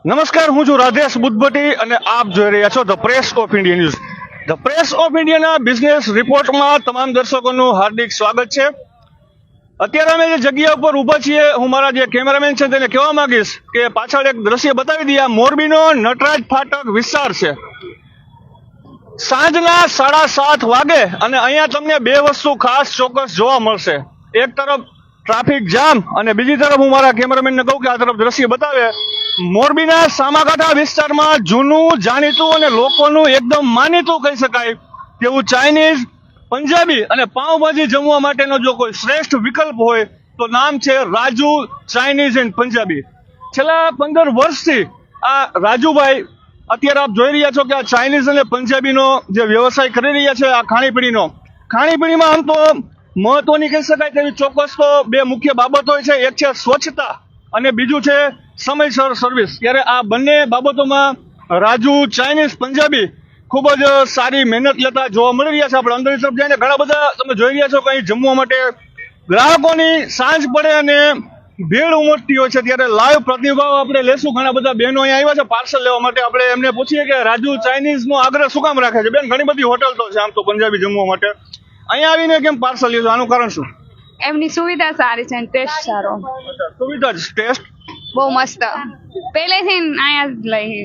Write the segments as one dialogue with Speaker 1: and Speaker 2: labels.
Speaker 1: નમસ્કાર, હું છું રાધેશ બુદ્ધભટ્ટી અને આપ જોઈ રહ્યા છો the press of India news. The press of ઇન્ડિયાના બિઝનેસ રિપોર્ટમાં તમામ દર્શકોનું હાર્દિક સ્વાગત છે. અત્યારે અમે જે જગ્યા ઉપર ઊભા છીએ, હું મારા જે કેમેરામેન છે તેને કહેવા માંગીશ કે પાછળ એક દ્રશ્ય બતાવી દઈએ. મોરબીનો નટરાજ ફાટક વિસ્તાર છે. સાંજના 7:30 વાગે અને અહીંયા તમને બે વસ્તુ ખાસ ચોક્કસ જોવા મળશે. એક તરફ ટ્રાફિક જામ અને બીજી તરફ હું મારા કેમેરામેનને કહું કે આ તરફ દ્રશ્ય બતાવે. મોરબીના સામાકાંઠા વિસ્તારમાં જૂનું જાણીતું અને લોકોનું એકદમ માનીતું કહી શકાય તેવું ચાઇનીઝ, પંજાબી અને પાઉંભાજી જમવા માટેનો જો કોઈ શ્રેષ્ઠ વિકલ્પ હોય તો નામ છે રાજુ ચાઇનીઝ એન્ડ પંજાબી. છેલ્લા 15 વર્ષથી આ રાજુભાઈ, અત્યારે આપ જોઈ રહ્યા છો કે આ ચાઇનીઝ અને પંજાબીનો જે વ્યવસાય કરી રહ્યા છે, આ ખાણીપીણીમાં આમ તો મહત્વની કહી શકાય તેવી ચોક્કસ તો બે મુખ્ય બાબતો હોય છે. એક છે સ્વચ્છતા અને બીજું છે સમયસર સર્વિસ. ત્યારે આ બંને બાબતોમાં રાજુ ચાઇનીઝ પંજાબી ખૂબ જ સારી મહેનત લેતા જોવા મળી રહ્યા છે. આપણે અંદરની તરફ જઈને ઘણા બધા તમે જોઈ રહ્યા છો કે અહીં જમવા માટે ગ્રાહકોની સાંજ પડે અને ભીડ ઉમટતી હોય છે. ત્યારે લાઈવ પ્રતિભાવ આપણે લેશું. ઘણા બધા બહેનો અહીંયા આવ્યા છે પાર્સલ લેવા માટે. આપણે એમને પૂછીએ કે રાજુ ચાઇનીઝનો આગ્રહ શું કામ રાખે છે? બેન, ઘણી બધી હોટલ તો છે આમ તો પંજાબી જમવા માટે, અહીંયા આવીને કેમ પાર્સલ લ્યો છો? આનું કારણ શું?
Speaker 2: એમની સુવિધા સારી છે, ટેસ્ટ સારો,
Speaker 1: સુવિધા, ટેસ્ટ
Speaker 2: બહુ મસ્ત. પહેલેથી અહીંયા જ લઈ.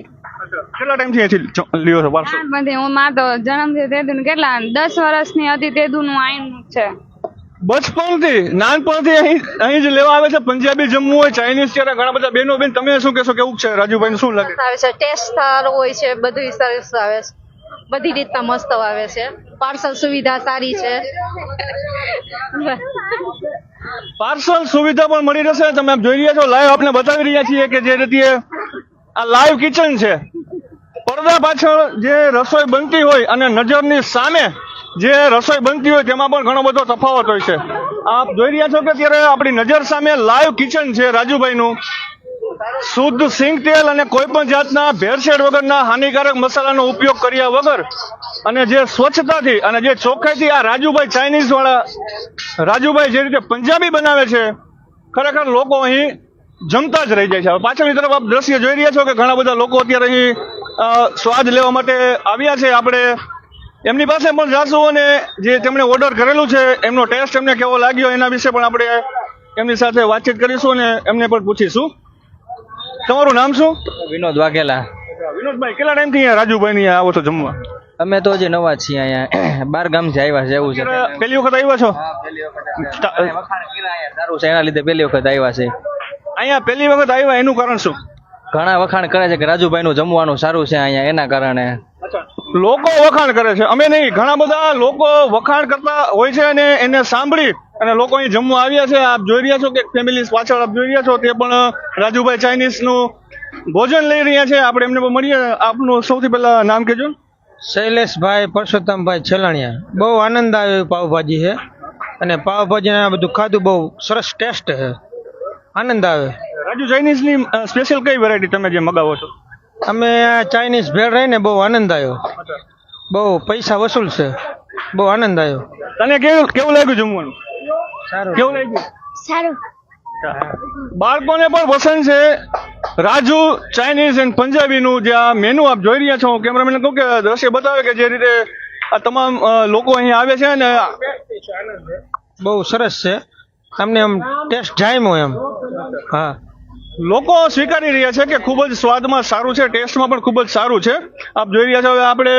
Speaker 1: કેટલા ટાઈમથી અહીંથી લ્યો છો પાર્સલ?
Speaker 2: બધી હું માં તો જન્મથી તેદું કેટલા 10 વર્ષની હતી તેદું નું આઈનું છે.
Speaker 1: બચપનથી, નાનપણથી અહીં જ લેવા આવે છે પંજાબી જમવું હોય, ચાઇનીઝ. ત્યારે ઘણા બધા બહેનો બેન, તમે શું કહેશો, કેવું છે રાજુભાઈ, શું લાગે?
Speaker 3: આવે છે, ટેસ્ટ સારો હોય છે, બધું સરસ આવે છે, બધી રીતના મસ્ત આવે છે. પાર્સલ સુવિધા સારી છે.
Speaker 1: પાર્સલ સુવિધા પણ મળી રહેશે. તમે આપ જોઈ રહ્યા છો, લાઈવ આપણે બતાવી રહ્યા છીએ કે જે રીતે આ લાઈવ કિચન છે. પડદા પાછળ જે રસોઈ બનતી હોય અને નજરની સામે જે રસોઈ બનતી હોય તેમાં પણ ઘણો બધો તફાવત હોય છે. આપ જોઈ રહ્યા છો કે અત્યારે આપણી નજર સામે લાઈવ કિચન છે રાજુભાઈનું. શુદ્ધ સિંગ તેલ અને કોઈ પણ જાતના ભેળસેળ વગરના હાનિકારક મસાલાનો ઉપયોગ કર્યા વગર અને જે સ્વચ્છતાથી અને જે ચોખ્ખાઈથી આ રાજુભાઈ ચાઇનીઝ વાળા રાજુભાઈ જે રીતે પંજાબી બનાવે છે, ખરેખર લોકો અહીં જમતા જ રહી જાય છે. પાછળની તરફ આપ દ્રશ્ય જોઈ રહ્યા છો કે ઘણા બધા લોકો અત્યારે અહીં સ્વાદ લેવા માટે આવ્યા છે. આપણે એમની પાસે પણ જાશું અને જે તેમણે ઓર્ડર કરેલું છે એમનો ટેસ્ટ એમને કેવો લાગ્યો એના વિશે પણ આપણે એમની સાથે વાતચીત કરીશું અને એમને પણ પૂછીશું. તમારું નામ શું?
Speaker 4: વિનોદ વાઘેલા.
Speaker 1: વિનોદભાઈ, કેટલા ટાઈમથી અહીંયા રાજુભાઈ ની આવો છો જમવા?
Speaker 4: અમે તો હજી નવા છીએ અહીંયા, 12 ગામથી આવ્યા છે. એવું છે,
Speaker 1: પહેલી વખત આવ્યા છો?
Speaker 4: સારું છે એના લીધે પહેલી વખત આવ્યા છે.
Speaker 1: અહીંયા પહેલી વખત આવ્યા એનું કારણ શું?
Speaker 4: ઘણા વખાણ કરે છે કે રાજુભાઈ નું જમવાનું સારું છે અહીંયા, એના કારણે.
Speaker 1: લોકો વખાણ કરે છે, અમે નહીં. ઘણા બધા લોકો વખાણ કરતા હોય છે અને એને સાંભળી અને લોકો અહીં જમવા આવ્યા છે. આપ જોઈ રહ્યા છો કે ફેમિલી પાછળ આપ જોઈ રહ્યા છો તે પણ રાજુભાઈ ચાઇનીઝ નું ભોજન લઈ રહ્યા છે. આપણે એમને પણ મળીએ. આપનું સૌથી પહેલા નામ કહેજો.
Speaker 5: શૈલેષભાઈ પરસોત્તમભાઈ છેલાણીયા. બહુ આનંદ આવ્યો. પાવભાજી છે અને પાવભાજી બધું ખાધું, બહુ સરસ ટેસ્ટ છે, આનંદ આવે.
Speaker 1: રાજુ ચાઇનીઝ ની સ્પેશિયલ કઈ વેરાયટી તમે જે મગાવો છો?
Speaker 5: અમે ચાઇનીઝ ભેળ રહીને બહુ આનંદ આવ્યો. બહુ પૈસા વસૂલ છે, બહુ આનંદ આવ્યો.
Speaker 1: તને કેવું લાગ્યું જમવાનું?
Speaker 5: સારું.
Speaker 1: કેવું લાગ્યું?
Speaker 3: સારું.
Speaker 1: બાળકોને પણ પસંદ છે રાજુ ચાઇનીઝ એન્ડ પંજાબીનું જે આ મેનુ આપ જોઈ રહ્યા છો. કેમેરામેન કહું કે દ્રશ્ય બતાવે કે જે રીતે આ તમામ લોકો અહીં આવે છે ને
Speaker 5: બહુ સરસ છે. તમને એમ ટેસ્ટ જામ્યો એમ. હા,
Speaker 1: લોકો સ્વીકારી રહ્યા છે કે ખૂબ જ સ્વાદમાં સારું છે, ટેસ્ટમાં પણ ખૂબ જ સારું છે. આપ જોઈ રહ્યા છો. હવે આપણે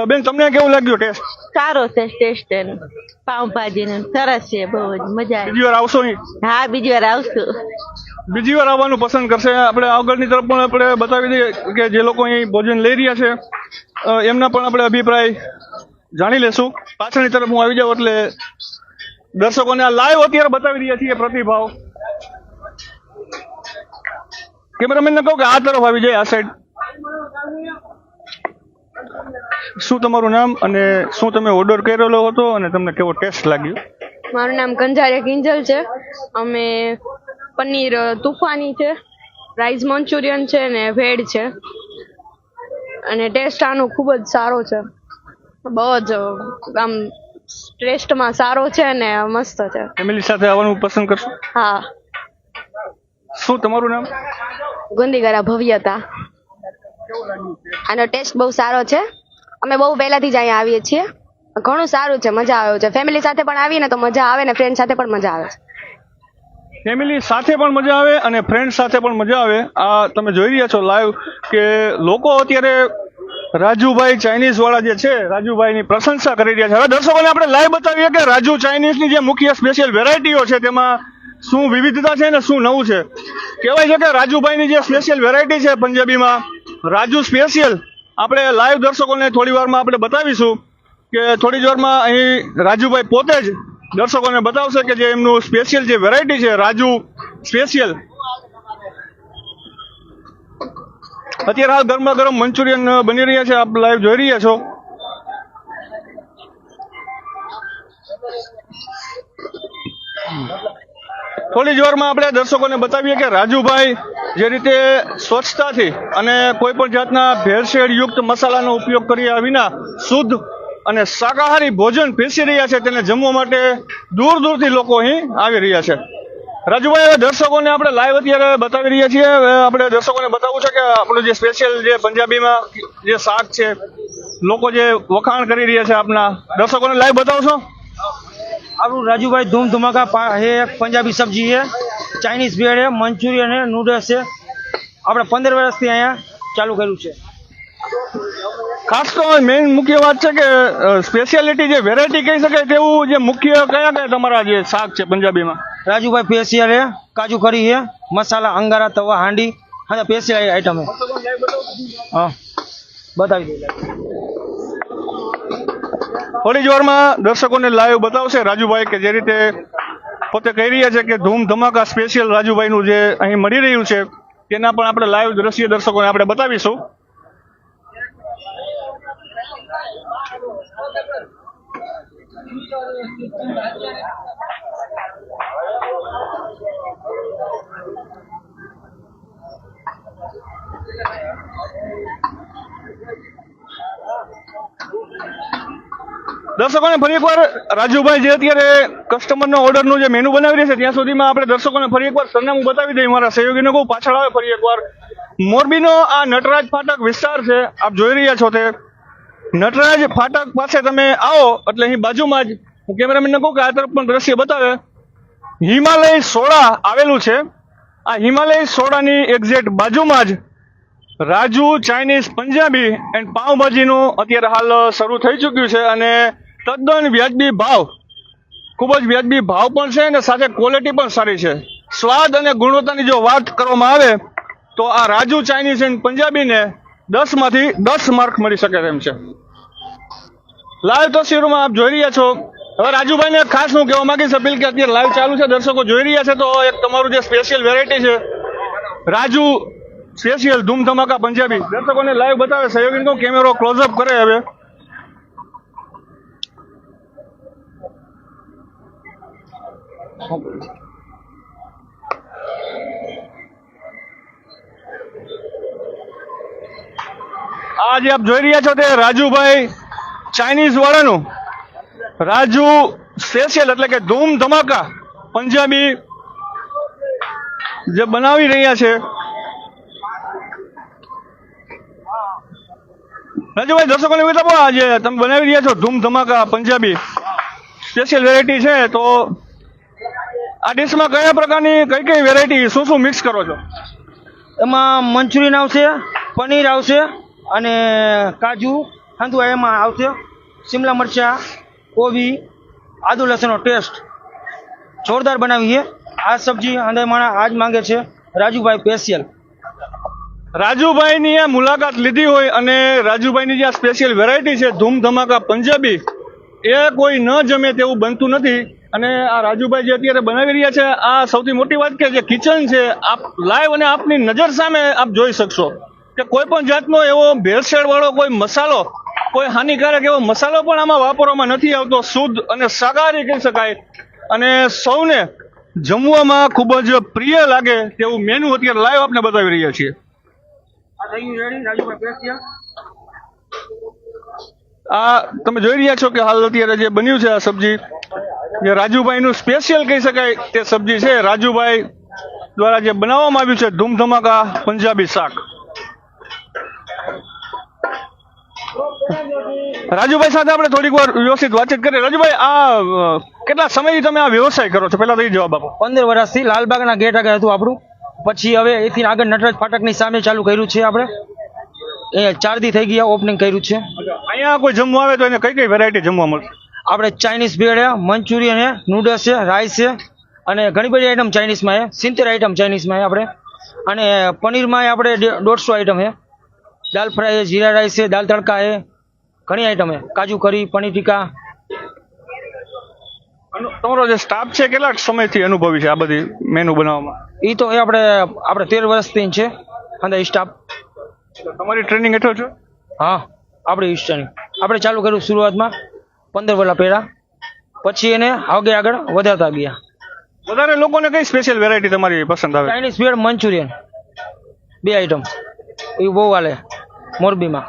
Speaker 1: બેન, તમને કેવું લાગ્યું ટેસ્ટ?
Speaker 6: સારો છે ટેસ્ટ એનો. પાઉંભાજી નો સરસ છે, બહુ જ મજા આવી.
Speaker 1: બીજી વાર આવશો અહીં?
Speaker 6: હા, બીજી વાર આવશું.
Speaker 1: બીજી વાર આવવાનું પસંદ કરશે. આપણે આગળની તરફ પણ આપણે બતાવી દઈએ કે જે લોકો અહીં ભોજન લઈ રહ્યા છે એમના પણ આપણે અભિપ્રાય જાણી લેશું. પાછળની તરફ હું આવી જાઉં એટલે દર્શકોને આ લાઈવ અત્યારે બતાવી રહ્યા છીએ પ્રતિભાવ. કેમેરામેન ને કહું કે આ તરફ આવી જાય, આ સાઈડ. શું તમારું નામ અને શું તમે ઓર્ડર કરેલો હતો અને તમને કેવો ટેસ્ટ લાગ્યો?
Speaker 2: મારું નામ કંજારિયા કિંજલ છે. અમે પનીર તુફાની છે, રાઈસ મંચુરિયન છે ને ભેળ છે અને ટેસ્ટ આનો ખૂબ જ સારો છે. બહુ જ આમ ટેસ્ટમાં સારો છે ને મસ્ત છે.
Speaker 1: ફેમિલી સાથે આવવાનું પસંદ કરશો?
Speaker 2: હા.
Speaker 1: શું તમારું નામ?
Speaker 2: ગુંદીગરા ભવ્યતા. આનો ટેસ્ટ બહુ સારો છે. અમે બહુ પહેલાથી જ અહીંયા આવીએ છીએ. ઘણું સારું છે, મજા આવે છે. ફેમિલી સાથે પણ આવીએ ને તો મજા આવે ને ફ્રેન્ડ સાથે પણ મજા આવે છે.
Speaker 1: ફેમિલી સાથે પણ મજા આવે અને ફ્રેન્ડ સાથે પણ મજા આવે. આ તમે જોઈ રહ્યા છો લાઈવ કે લોકો અત્યારે રાજુભાઈ ચાઇનીઝ વાળા જે છે રાજુભાઈની પ્રશંસા કરી રહ્યા છે. હવે દર્શકોને આપણે લાઈવ બતાવીએ કે રાજુ ચાઇનીઝની જે મુખ્ય સ્પેશિયલ વેરાયટીઓ છે તેમાં શું વિવિધતા છે ને શું નવું છે. કહેવાય છે કે રાજુભાઈની જે સ્પેશિયલ વેરાયટી છે પંજાબીમાં રાજુ સ્પેશિયલ, આપણે લાઈવ દર્શકોને થોડી વારમાં આપણે બતાવીશું કે થોડી જ વારમાં અહીં રાજુભાઈ પોતે જ દર્શકોને બતાવશે કે જે એમનું સ્પેશિયલ જે વેરાયટી છે રાજુ સ્પેશિયલ. અત્યારે હાલ ગરમા ગરમ મંચુરિયન બની રહ્યા છે, આપ લાઈવ જોઈ રહ્યા છો. થોડી જ વારમાં આપણે દર્શકોને બતાવીએ કે રાજુભાઈ જે રીતે સ્વચ્છતાથી અને કોઈ પણ જાતના ભેળસેળ યુક્ત મસાલાનો ઉપયોગ કર્યા વિના શુદ્ધ અને શાકાહારી ભોજન પીરસી રહ્યા છે, તેને જમવા માટે દૂર દૂરથી લોકો અહીં આવી રહ્યા છે. રાજુભાઈ, હવે દર્શકોને આપણે લાઈવ અત્યારે બતાવી રહ્યા છીએ. આપણે દર્શકોને બતાવવું છે કે આપણું જે સ્પેશિયલ જે પંજાબીમાં જે શાક છે, લોકો જે વખાણ કરી રહ્યા છે, આપના દર્શકોને લાઈવ બતાવશો?
Speaker 5: આપણું રાજુભાઈ ધૂમ ધમાકા है एक पंजाबी सब्जी है, चाइनीज भेड़ है, मंचूरियन है, नूडल्स है. આપણે 15 વર્ષથી અહીંયા ચાલુ કર્યું છે.
Speaker 1: ખાસ તો મેઇન મુખ્ય વાત છે કે સ્પેશિયાલિટી જે વેરાયટી કહી શકાય તેવું જે મુખ્ય કયા કયા તમારા જે શાક છે પંજાબીમાં?
Speaker 5: રાજુભાઈ સ્પેશિयल है, काजू करी है, मसाला अंगारा तवा हांडी, हाँ स्पेशल आइटम है. हाँ बताવી દો.
Speaker 1: થોડી જ વારમાં દર્શકોને લાઈવ બતાવશે રાજુભાઈ કે જે રીતે પોતે કહી રહ્યા છે કે ધૂમ ધમાકા સ્પેશિયલ રાજુભાઈનું જે અહીં મળી રહ્યું છે તેના પણ આપણે લાઈવ દ્રશ્ય દર્શકોને આપણે બતાવીશું. દર્શકોને ફરી એકવાર રાજુભાઈ જે અત્યારે કસ્ટમરનો ઓર્ડરનું જે મેનુ બનાવી રહ્યા છે ત્યાં સુધીમાં આપણે દર્શકોને ફરી એકવાર સરનામું બતાવી દઈએ. મારા સહયોગીને કહું પાછળ આવે ફરી એકવાર. મોરબીનો આ નટરાજ ફાટક વિસ્તાર છે, આપ જોઈ રહ્યા છો તે નટરાજ ફાટક પાસે તમે આવો એટલે અહીં બાજુમાં જ હું કેમેરામેનને કહું કે આ તરફ પણ દ્રશ્ય બતાવે. હિમાલય સોડા આવેલું છે. આ હિમાલય સોડાની એક્ઝેક્ટ બાજુમાં જ રાજુ ચાઇનીઝ પંજાબી એન્ડ પાઉંભાજીનું અત્યારે હાલ શરૂ થઈ ચૂક્યું છે અને તદ્દન વ્યાજબી ભાવ, ખૂબ જ વ્યાજબી ભાવ પણ છે અને સાથે ક્વોલિટી પણ સારી છે. સ્વાદ અને ગુણવત્તાની જો વાત કરવામાં આવે તો આ રાજુ ચાઇનીઝ એન્ડ પંજાબીને 10 માંથી 10 માર્ક મળી શકે તેમ છે. લાઈવ તસવીરોમાં આપ જોઈ રહ્યા છો. હવે રાજુભાઈને ખાસ હું કહેવા માંગીશ અપીલ કે અત્યારે લાઈવ ચાલુ છે, દર્શકો જોઈ રહ્યા છે, તો એક તમારું જે સ્પેશિયલ વેરાયટી છે રાજુ સ્પેશિયલ ધૂમ ધમાકા પંજાબી દર્શકોને લાઈવ બતાવે. સહયોગીનો કેમેરો ક્લોઝઅપ કરે. હવે આ જે આપ જોઈ રહ્યા છો તે રાજુભાઈ ચાઇનીઝ વાળાનું રાજુ સ્પેશિયલ એટલે કે ધૂમ ધમાકા પંજાબી જે બનાવી રહ્યા છે. રાજુભાઈ, દર્શકોને બતાવો આ જે તમે બનાવી રહ્યા છો ધૂમ ધમાકા પંજાબી સ્પેશિયલ વેરાયટી છે, તો આ ડિશમાં કયા પ્રકારની કઈ કઈ વેરાયટી શું શું મિક્સ કરો છો?
Speaker 5: એમાં મંચુરિયન આવશે, પનીર આવશે અને કાજુ હાંધુ એમાં આવશે, શિમલા મરચાં, કોબી, આદુ લસણનો ટેસ્ટ જોરદાર બનાવીએ. આ સબ્જી હંધાઈ માણા આજ માંગે છે રાજુભાઈ સ્પેશિયલ.
Speaker 1: રાજુભાઈની આ મુલાકાત લીધી હોય અને રાજુભાઈની જે આ સ્પેશિયલ વેરાયટી છે ધૂમ ધમાકા પંજાબી એ કોઈ ન જમે તેવું બનતું નથી. અને આ રાજુભાઈ જે અત્યારે બનાવી રહ્યા છે આ સૌથી મોટી વાત કે જે કિચન છે આપ લાઈવ અને આપની નજર સામે આપ જોઈ શકશો કે કોઈ પણ જાતનો એવો ભેળસેળ વાળો કોઈ મસાલો, કોઈ હાનિકારક એવો મસાલો પણ આમાં વાપરવામાં નથી આવતો. શુદ્ધ અને શાકાહારી કહી શકાય અને સૌને જમવામાં ખૂબ જ પ્રિય લાગે તેવું મેનુ અત્યારે લાઈવ આપને બતાવી રહ્યા છીએ. આ તમે જોઈ રહ્યા છો કે હાલ અત્યારે જે બન્યું છે આ સબ્જી જે રાજુભાઈનું સ્પેશિયલ કહી શકાય તે સબ્જી છે. રાજુભાઈ દ્વારા જે બનાવવામાં આવ્યું છે ધૂમ ધમાકા પંજાબી શાક. રાજુભાઈ સાથે આપણે થોડીક વાર વ્યવસ્થિત વાતચીત કરીએ. રાજુભાઈ, આ કેટલા સમયથી તમે આ વ્યવસાય કરો છો? પહેલા તો એ જવાબ આપો.
Speaker 5: 15 વર્ષથી લાલબાગના ગેટ આગળ હતું આપણું. પછી હવે એથી આગળ નટરાજ ફાટકની સામે ચાલુ કર્યું છે આપણે. એ 4 દી થઈ ગયા ઓપનિંગ કર્યું છે.
Speaker 1: અહીંયા કોઈ જમવા આવે તો એને કઈ કઈ વેરાયટી જમવા મળશે? આપણે
Speaker 5: ચાઇનીઝ ભેળ છે, મંચુરિયન છે, નૂડલ્સ છે, રાઈસ છે અને ઘણી બધી આઈટમ ચાઇનીઝમાં છે. 70 આઈટમ ચાઇનીઝમાં છે આપણે. અને પનીરમાં આપણે 150 આઈટમ છે. દાલ ફ્રાય છે, જીરા રાઈસ છે, દાલ તડકા છે, ઘણી આઈટમ છે. કાજુ કરી, પનીર ટીકા.
Speaker 1: તમારો જે સ્ટાફ છે કેટલા સમયથી અનુભવી છે આ બધી મેનુ બનાવવામાં?
Speaker 5: એ તો એ આપણે 13 વર્ષથી છે અંદર સ્ટાફ.
Speaker 1: તમારી ટ્રેનિંગ હેઠળ છો?
Speaker 5: હા, આપણે ઈસ્ટર્ન આપણે ચાલુ કર્યું શરૂઆતમાં 15 વર્ષ પહેલા. પછી એને આગળ વધારતા ગયા.
Speaker 1: વધારે લોકોને કઈ સ્પેશિયલ વેરાયટી તમારી પસંદ આવે?
Speaker 5: ચાઇનીઝ ભેળ, મંચુરિયન 2 આઈટમ એ બહુ હાલે મોરબીમાં.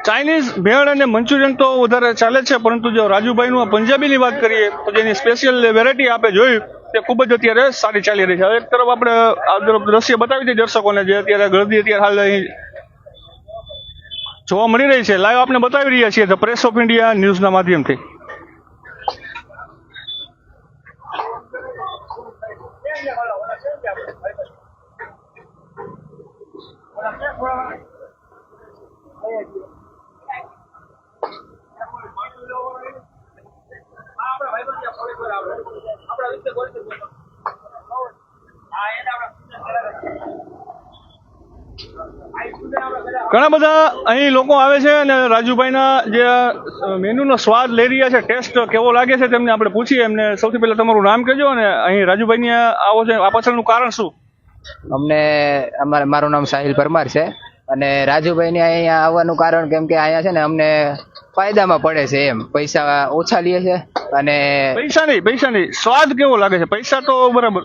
Speaker 1: ચાઇનીઝ ભેળ અને મંચુરિયન તો વધારે ચાલે છે, પરંતુ જો રાજુભાઈનું આ પંજાબીની વાત કરીએ તો જેની સ્પેશિયલ વેરાયટી આપણે જોયું તે ખૂબ જ અત્યારે સારી ચાલી રહી છે. હવે એક તરફ આપણે આ તરફ દ્રશ્ય બતાવી દઈએ દર્શકોને, જે અત્યારે ગળદી અત્યારે હાલ અહીં જોવા મળી રહી છે. લાઈવ આપણે બતાવી રહ્યા છીએ ધ પ્રેસ ઓફ ઇન્ડિયા ન્યૂઝના માધ્યમથી. ઘણા બધા અહીં લોકો આવે છે અને રાજુભાઈના જે મેનુનો સ્વાદ લઈ રહ્યા છે, ટેસ્ટ કેવો લાગે છે તેમને આપણે પૂછીએ. એમને સૌથી પહેલા તમારું નામ કહેજો અને અહીં રાજુભાઈની આવો છે આ પાછળનું કારણ શું?
Speaker 7: મારું નામ સાહિલ પરમાર છે અને રાજુભાઈને અહીંયા આવવાનું કારણ કેમ કે અહીંયા છે ને અમને ફાયદામાં પડે છે. એમ પૈસા ઓછા લે છે અને
Speaker 1: પૈસા નહીં, સ્વાદ કેવો લાગે છે? પૈસા તો બરાબર,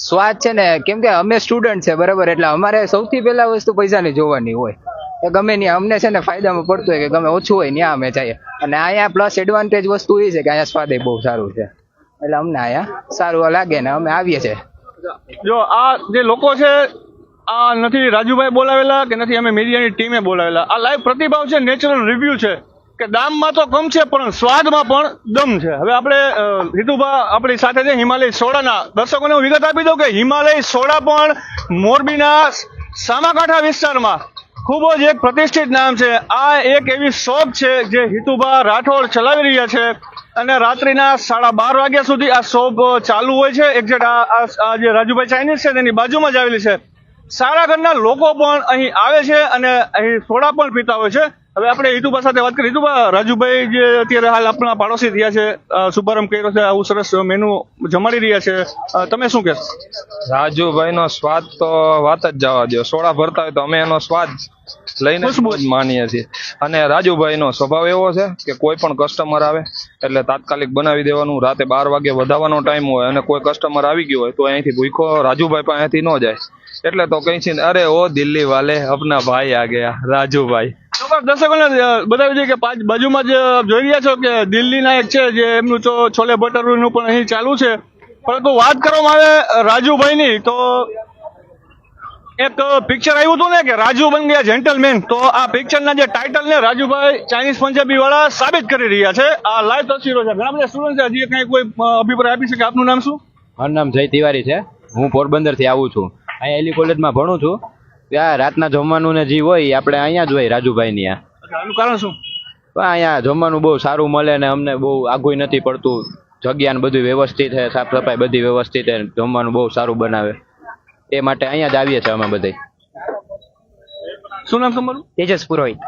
Speaker 7: સ્વાદ છે ને કેમ કે અમે સ્ટુડન્ટ છે બરાબર, એટલે અમારે સૌથી પહેલા વસ્તુ પૈસાની જોવાની હોય. એ ગમે ત્યાં અમને છે ને ફાયદામાં પડતું હોય કે ગમે ઓછું હોય ત્યાં અમે જઈએ. અને અહીંયા પ્લસ એડવાન્ટેજ વસ્તુ એ છે કે અહીંયા સ્વાદ બહુ સારું છે, એટલે અમને અહીંયા સારું લાગે ને અમે આવીએ છીએ.
Speaker 1: જો આ જે લોકો છે આ નથી રાજુભાઈ બોલાવેલા કે નથી અમે મીડિયાની ટીમે બોલાવેલા. આ લાઈવ પ્રતિભાવ છે, નેચરલ રિવ્યુ છે કે દામમાં તો કમ છે પણ સ્વાદમાં પણ દમ છે. હવે આપણે રીતુભા આપણી સાથે છે હિમાલય સોડાના. દર્શકોને હું વિગત આપી દઉં કે હિમાલય સોડા પણ મોરબીના સામાકાંઠા વિસ્તારમાં ખૂબ જ એક પ્રતિષ્ઠિત નામ છે. આ એક એવી શોપ છે જે હિતુભા રાઠોડ ચલાવી રહ્યા છે અને રાત્રિના 12:30 વાગ્યા સુધી આ શોપ ચાલુ હોય છે. એક્ઝેક્ટ આ જે રાજુભાઈ ચાઇનીઝ છે તેની બાજુમાં જ આવેલી છે. સારા ઘરના લોકો પણ અહીં આવે છે અને અહીં સોડા પણ પીતા હોય છે. હવે આપણે હિતુભા સાથે વાત કરીએ. હિતુભા, રાજુભાઈ જે અત્યારે હાલ આપણા પાડોશી થયા છે, શુભારંભ કર્યો છે, આવું સરસ મેનુ જમાડી રહ્યા છે, તમે શું કહેશો?
Speaker 8: રાજુભાઈનો સ્વાદ તો વાત જ જવા દો. સોડા ભરતા હોય તો અમે એનો સ્વાદ લઈને જ માનીએ છીએ. અને રાજુભાઈનો સ્વભાવ એવો છે કે કોઈ પણ કસ્ટમર આવે એટલે તાત્કાલિક બનાવી દેવાનું. રાતે 12 વાગે વધારવાનો ટાઈમ હોય અને કોઈ કસ્ટમર આવી ગયો હોય તો અહીંથી ભૂખો રાજુભાઈ પાસેથી ન જાય. એટલે તો કઈ છે અરે ઓ દિલ્હી વાલે અપના ભાઈ આ ગયા રાજુભાઈ.
Speaker 1: દર્શકોને બતાવી દઈએ કે બાજુમાં જ જોઈ રહ્યા છો કે દિલ્હીના એક છે જે એમનું છોલે ભટુરેનું પણ અહીં ચાલુ છે. પરંતુ વાત કરવામાં આવે રાજુભાઈની તો એક પિક્ચર આવ્યું હતું ને કે રાજુ બન ગયા જેન્ટલમેન, તો આ પિક્ચરના જે ટાઇટલ ને રાજુભાઈ ચાઇનીઝ પંજાબી વાળા સાબિત કરી રહ્યા છે. આ લાઈવ તસવીરો છે. ઘણા બધા સ્ટુડન્ટ છે, હજી કઈ કોઈ અભિપ્રાય આપી શકે? આપનું નામ શું?
Speaker 9: મારું નામ જય તિવારી છે. હું પોરબંદર થી આવું છું. અહીંયા એલી કોલેજમાં ભણું છું. ત્યાં રાતના જમવાનું ને જે હોય આપણે અહીંયા જ હોય રાજુભાઈની.
Speaker 1: આનું કારણ શું?
Speaker 9: અહીંયા જમવાનું બહુ સારું મળે ને અમને બહુ આઘું નથી પડતું. જગ્યા ને બધું વ્યવસ્થિત છે, સાફ સફાઈ બધી વ્યવસ્થિત છે, જમવાનું બહુ સારું બનાવે. એ માટે અહીંયા જ આવીએ છીએ અમે બધા.
Speaker 1: શું નામ તમારું?
Speaker 10: તેજસ પુરોહિત.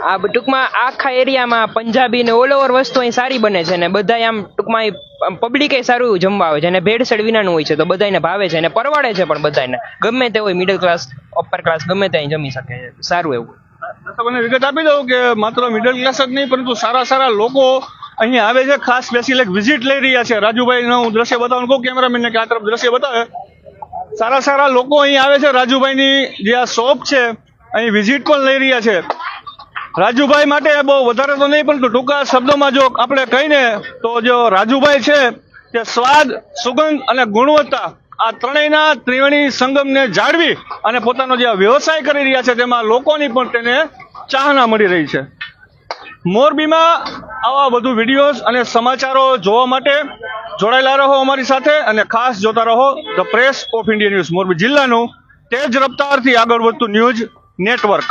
Speaker 10: આ ટૂંકમાં આખા એરિયામાં પંજાબી ને ઓલ ઓવર વસ્તુ અહીં સારી બને છે ને બધા આમ ટૂંકમાં પબ્લિક જમવા આવે છે અને ભેળસેળ વિનાનું હોય છે તો બધાને ભાવે છે અને પરવાડે છે પણ બધાને. ગમે તે હોય, મિડલ ક્લાસ, અપર ક્લાસ ગમે તે અહીં જમી શકે છે. સારું એવું.
Speaker 1: તમને વિગત આપી દઉં કે માત્ર મિડલ ક્લાસ જ નહીં પરંતુ સારા લોકો અહીંયા આવે છે. ખાસ સ્પેશિયલ એક વિઝિટ લઈ રહ્યા છે. રાજુભાઈનું હું દ્રશ્ય બતાવવાનું કહું કેમેરામેનને કે આ તરફ દ્રશ્ય બતાવે. સારા લોકો અહીં આવે છે. રાજુભાઈની જે આ શોપ છે અહીં વિઝિટ પણ લઈ રહ્યા છે. રાજુભાઈ માટે બહુ વધારે તો નહીં પરંતુ ટૂંકા શબ્દોમાં જો આપણે કહીને તો જો રાજુભાઈ છે તે સ્વાદ, સુગંધ અને ગુણવત્તા આ ત્રણેયના ત્રિવેણી સંગમને જાળવી અને પોતાનો જે વ્યવસાય કરી રહ્યા છે તેમાં લોકોની પણ તેને ચાહના મળી રહી છે. મોરબીમાં આવા વધુ વિડીયોઝ અને સમાચારો જોવા માટે જોડાયેલા રહો અમારી સાથે અને ખાસ જોતા રહો the press of India news, Morbi જિલ્લાનું તેજ રફતારથી આગળ વધતું ન્યૂઝ નેટવર્ક.